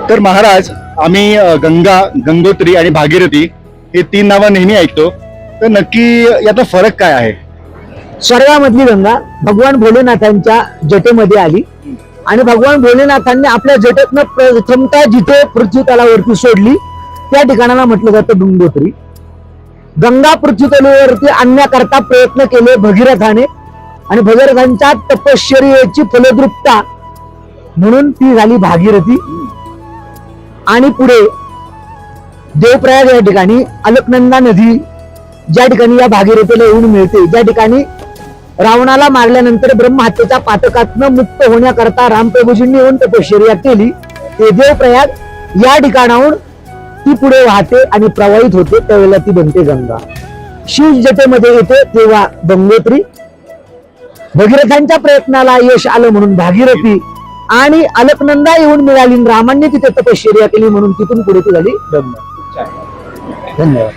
तर महाराज आम्ही गंगा, गंगोत्री आणि भागीरथी हे 3 नावं नेहमी ऐकतो, तर नक्की याचा फरक काय आहे? स्वर्गामधली गंगा भगवान भोलेनाथांच्या जटेमध्ये आली आणि भगवान भोलेनाथांनी आपल्या जटेतनं प्रथमतः जिथे पृथ्वी तलावरती सोडली त्या ठिकाणाला म्हटलं जातं गंगोत्री. गंगा पृथ्वी तलावरती आणण्याकरता प्रयत्न केले भगीरथाने आणि भगीरथांच्या तपश्चर्येची फलद्रुपता म्हणून ती झाली भागीरथी. आणि पुढे देवप्रयाग या ठिकाणी अलकनंदा नदी ज्या ठिकाणी या भागीरथीला येऊन मिळते, ज्या ठिकाणी रावणाला मारल्यानंतर ब्रह्महत्येच्या पातकातनं मुक्त होण्याकरता रामप्रभूजींनी येऊन तपश्चर्या केली, ते देवप्रयाग या ठिकाणाहून ती पुढे वाहते आणि प्रवाहित होते, त्यावेळेला ती बनते गंगा. शिव जटेमध्ये येते तेव्हा गंगोत्री. भगीरथांच्या प्रयत्नाला यश आलं म्हणून भागीरथी आणि अलकनंदा येऊन मिळाली, रामांनी तिथे तपश्चर्या केली म्हणून तिथून पुढे ती झाली गंगा. धन्यवाद.